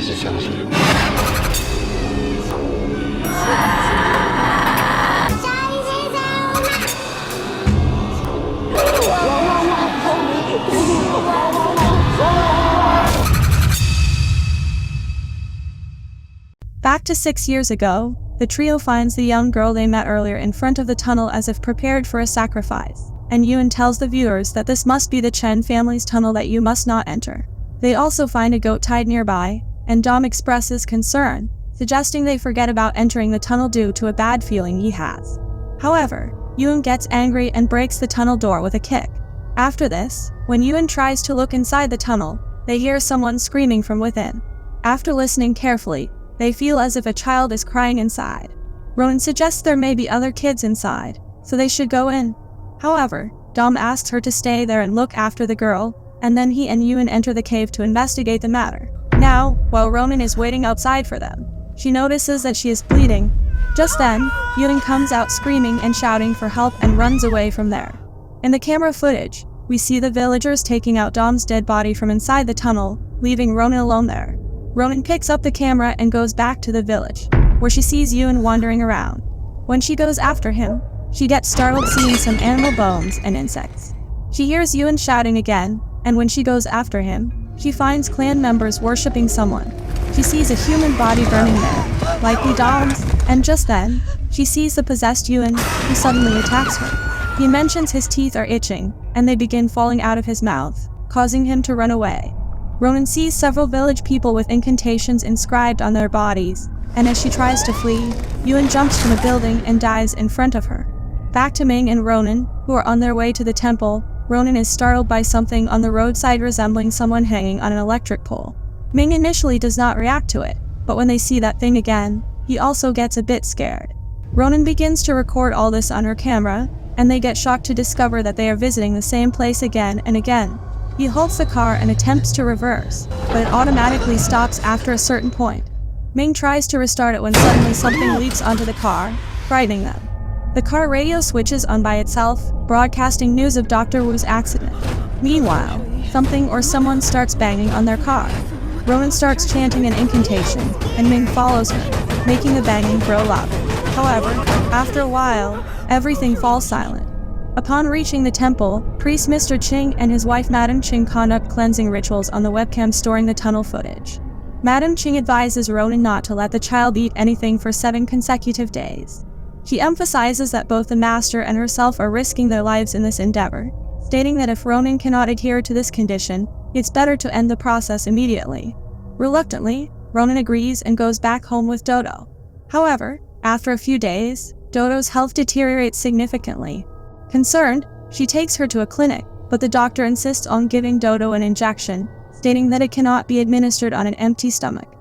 子相信。Back to 6 years ago, the trio finds the young girl they met earlier in front of the tunnel as if prepared for a sacrifice, and Yuen tells the viewers that this must be the Chen family's tunnel that you must not enter. They also find a goat tied nearby, and Dom expresses concern, suggesting they forget about entering the tunnel due to a bad feeling he has. However, Yuen gets angry and breaks the tunnel door with a kick. After this, when Yuen tries to look inside the tunnel, they hear someone screaming from within. After listening carefully, they feel as if a child is crying inside. Ronan suggests there may be other kids inside, so they should go in. However, Dom asks her to stay there and look after the girl, and then he and Yuen enter the cave to investigate the matter. Now, while Ronan is waiting outside for them, she notices that she is bleeding. Just then, Yuen comes out screaming and shouting for help and runs away from there. In the camera footage, we see the villagers taking out Dom's dead body from inside the tunnel, leaving Ronan alone there. Ronan picks up the camera and goes back to the village, where she sees Yuen wandering around. When she goes after him, she gets startled seeing some animal bones and insects. She hears Yuen shouting again, and when she goes after him, she finds clan members worshipping someone. She sees a human body burning there, likely Dom's, and just then, she sees the possessed Yuen, who suddenly attacks her. He mentions his teeth are itching, and they begin falling out of his mouth, causing him to run away. Ronan sees several village people with incantations inscribed on their bodies, and as she tries to flee, Yuen jumps from a building and dies in front of her. Back to Ming and Ronan, who are on their way to the temple. Ronan is startled by something on the roadside resembling someone hanging on an electric pole. Ming initially does not react to it, but when they see that thing again, he also gets a bit scared. Ronan begins to record all this on her camera, and they get shocked to discover that they are visiting the same place again and again. He halts the car and attempts to reverse, but it automatically stops after a certain point. Ming tries to restart it when suddenly something leaps onto the car, frightening them. The car radio switches on by itself, broadcasting news of Dr. Wu's accident. Meanwhile, something or someone starts banging on their car. Ronan starts chanting an incantation, and Ming follows her, making the banging grow louder. However, after a while, everything falls silent. Upon reaching the temple, priest Mr. Ching and his wife Madam Ching conduct cleansing rituals on the webcam storing the tunnel footage. Madam Ching advises Ronan not to let the child eat anything for 7 consecutive days. She emphasizes that both the master and herself are risking their lives in this endeavor, stating that if Ronan cannot adhere to this condition, it's better to end the process immediately. Reluctantly, Ronan agrees and goes back home with Dodo. However, after a few days, Dodo's health deteriorates significantly. Concerned, she takes her to a clinic, but the doctor insists on giving Dodo an injection, stating that it cannot be administered on an empty stomach.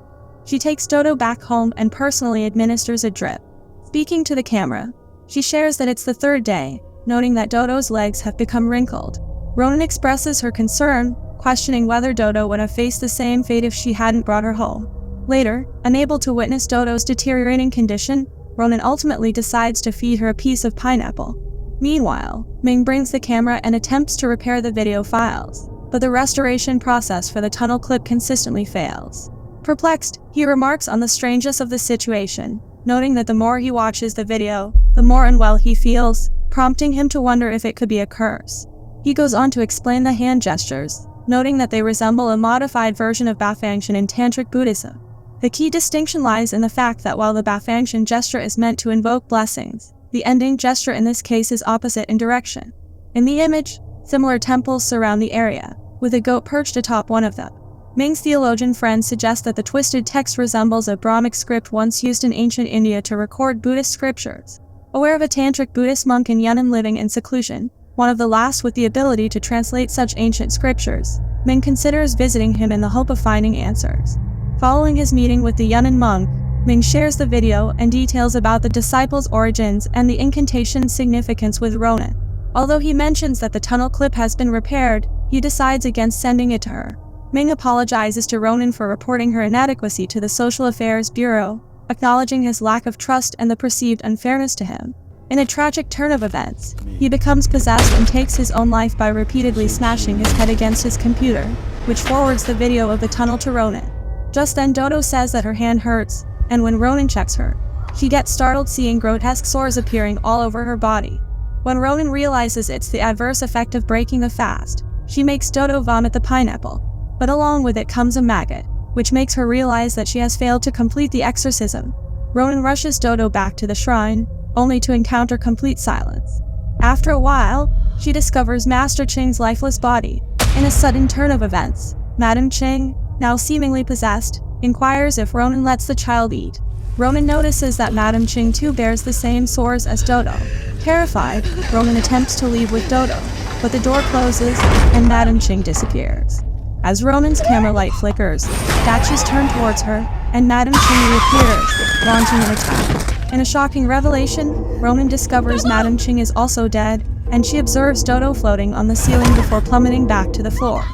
She takes Dodo back home and personally administers a drip. Speaking to the camera, she shares that it's the 3rd day, noting that Dodo's legs have become wrinkled. Ronan expresses her concern, questioning whether Dodo would have faced the same fate if she hadn't brought her home. Later, unable to witness Dodo's deteriorating condition, Ronan ultimately decides to feed her a piece of pineapple. Meanwhile, Ming brings the camera and attempts to repair the video files, but the restoration process for the tunnel clip consistently fails. Perplexed, he remarks on the strangeness of the situation, noting that the more he watches the video, the more unwell he feels, prompting him to wonder if it could be a curse. He goes on to explain the hand gestures, noting that they resemble a modified version of Bafangshan in Tantric Buddhism. The key distinction lies in the fact that while the Bafangshan gesture is meant to invoke blessings, the ending gesture in this case is opposite in direction. In the image, similar temples surround the area, with a goat perched atop one of them. Ming's theologian friend suggests that the twisted text resembles a Brahmic script once used in ancient India to record Buddhist scriptures. Aware of a Tantric Buddhist monk in Yunnan living in seclusion, one of the last with the ability to translate such ancient scriptures, Ming considers visiting him in the hope of finding answers. Following his meeting with the Yunnan monk, Ming shares the video and details about the disciples' origins and the incantation's significance with Ronan. Although he mentions that the tunnel clip has been repaired, he decides against sending it to her. Ming apologizes to Ronan for reporting her inadequacy to the Social Affairs Bureau, acknowledging his lack of trust and the perceived unfairness to him. In a tragic turn of events, he becomes possessed and takes his own life by repeatedly smashing his head against his computer, which forwards the video of the tunnel to Ronan. Just then Dodo says that her hand hurts, and when Ronan checks her, she gets startled seeing grotesque sores appearing all over her body. When Ronan realizes it's the adverse effect of breaking the fast, she makes Dodo vomit the pineapple, but along with it comes a maggot, which makes her realize that she has failed to complete the exorcism. Ronan rushes Dodo back to the shrine, only to encounter complete silence. After a while, she discovers Master Ching's lifeless body. In a sudden turn of events, Madame Ching, now seemingly possessed, inquires if Ronan lets the child eat. Ronan notices that Madame Ching too bears the same sores as Dodo. Terrified, Ronan attempts to leave with Dodo, but the door closes, and Madame Ching disappears. As Ronan's camera light flickers, statues turn towards her, and Madame Ching reappears, launching an attack. In a shocking revelation, Ronan discovers Madame Ching is also dead, and she observes Dodo floating on the ceiling before plummeting back to the floor.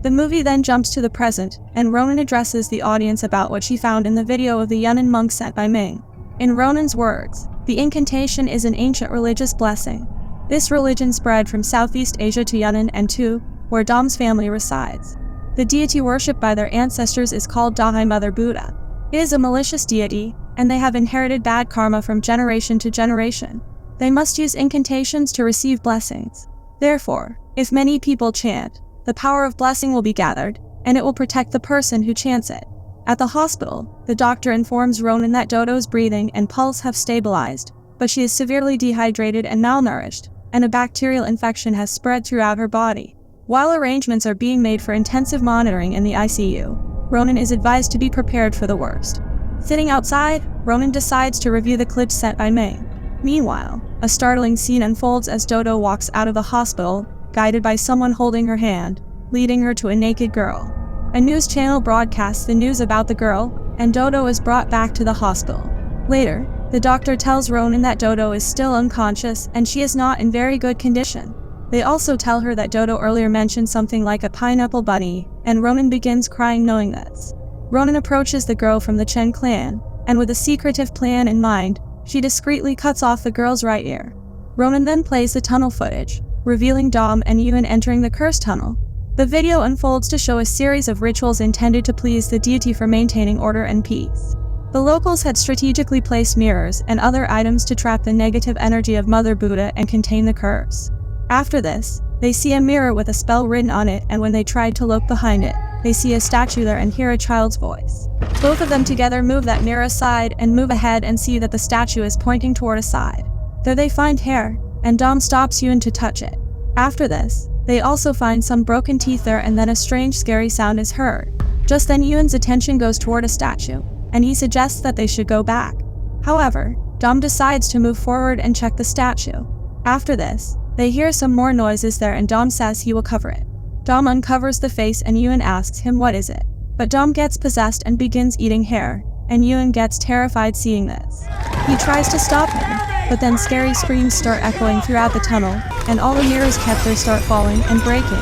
The movie then jumps to the present, and Ronan addresses the audience about what she found in the video of the Yunnan monk sent by Ming. In Ronan's words, the incantation is an ancient religious blessing. This religion spread from Southeast Asia to Yunnan and to where Dom's family resides. The deity worshipped by their ancestors is called Dahai Mother Buddha. It is a malicious deity, and they have inherited bad karma from generation to generation. They must use incantations to receive blessings. Therefore, if many people chant, the power of blessing will be gathered, and it will protect the person who chants it. At the hospital, the doctor informs Ronan that Dodo's breathing and pulse have stabilized, but she is severely dehydrated and malnourished, and a bacterial infection has spread throughout her body. While arrangements are being made for intensive monitoring in the ICU, Ronan is advised to be prepared for the worst. Sitting outside, Ronan decides to review the clips sent by Ming. Meanwhile, a startling scene unfolds as Dodo walks out of the hospital, guided by someone holding her hand, leading her to a naked girl. A news channel broadcasts the news about the girl, and Dodo is brought back to the hospital. Later, the doctor tells Ronan that Dodo is still unconscious and she is not in very good condition. They also tell her that Dodo earlier mentioned something like a pineapple bunny, and Ronan begins crying knowing this. Ronan approaches the girl from the Chen clan, and with a secretive plan in mind, she discreetly cuts off the girl's right ear. Ronan then plays the tunnel footage, revealing Dom and Yuan entering the cursed tunnel. The video unfolds to show a series of rituals intended to please the deity for maintaining order and peace. The locals had strategically placed mirrors and other items to trap the negative energy of Mother Buddha and contain the curse. After this, they see a mirror with a spell written on it, and when they tried to look behind it, they see a statue there and hear a child's voice. Both of them together move that mirror aside and move ahead and see that the statue is pointing toward a side. There they find hair, and Dom stops Yuan to touch it. After this, they also find some broken teeth there, and then a strange scary sound is heard. Just then Yuan's attention goes toward a statue, and he suggests that they should go back. However, Dom decides to move forward and check the statue. After this, they hear some more noises there, and Dom says he will cover it. Dom uncovers the face and Yuan asks him what is it. But Dom gets possessed and begins eating hair, and Yuan gets terrified seeing this. He tries to stop him, but then scary screams start echoing throughout the tunnel, and all the mirrors kept there start falling and breaking.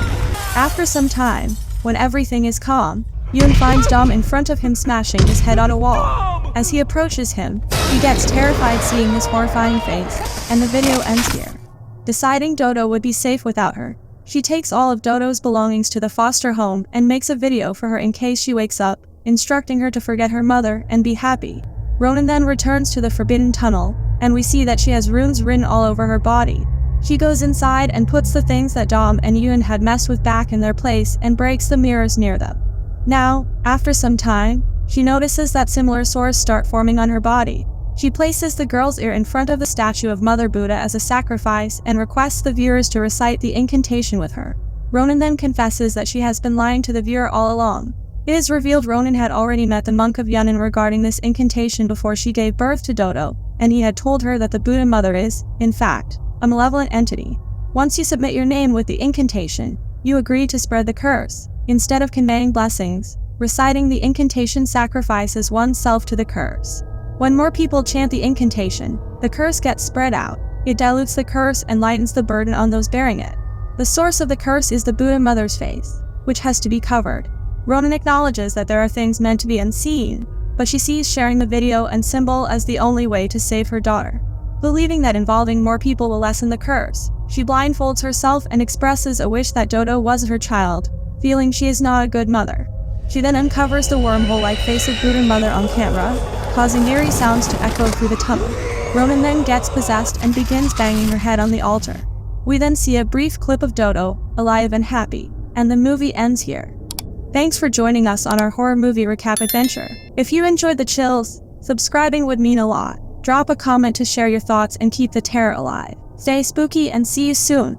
After some time, when everything is calm, Yuan finds Dom in front of him smashing his head on a wall. As he approaches him, he gets terrified seeing his horrifying face, and the video ends here. Deciding Dodo would be safe without her, she takes all of Dodo's belongings to the foster home and makes a video for her in case she wakes up, instructing her to forget her mother and be happy. Ronan then returns to the forbidden tunnel, and we see that she has runes written all over her body. She goes inside and puts the things that Dom and Yuan had messed with back in their place and breaks the mirrors near them. Now, after some time, she notices that similar sores start forming on her body. She places the girl's ear in front of the statue of Mother Buddha as a sacrifice and requests the viewers to recite the incantation with her. Ronan then confesses that she has been lying to the viewer all along. It is revealed Ronan had already met the monk of Yunnan regarding this incantation before she gave birth to Dodo, and he had told her that the Buddha mother is, in fact, a malevolent entity. Once you submit your name with the incantation, you agree to spread the curse. Instead of conveying blessings, reciting the incantation sacrifices oneself to the curse. When more people chant the incantation, the curse gets spread out. It dilutes the curse and lightens the burden on those bearing it. The source of the curse is the Buddha mother's face, which has to be covered. Ronan acknowledges that there are things meant to be unseen, but she sees sharing the video and symbol as the only way to save her daughter. Believing that involving more people will lessen the curse, she blindfolds herself and expresses a wish that Dodo was her child, feeling she is not a good mother. She then uncovers the wormhole-like face of Buddha Mother on camera, causing eerie sounds to echo through the tunnel. Roman then gets possessed and begins banging her head on the altar. We then see a brief clip of Dodo, alive and happy, and the movie ends here. Thanks for joining us on our horror movie recap adventure. If you enjoyed the chills, subscribing would mean a lot. Drop a comment to share your thoughts and keep the terror alive. Stay spooky and see you soon.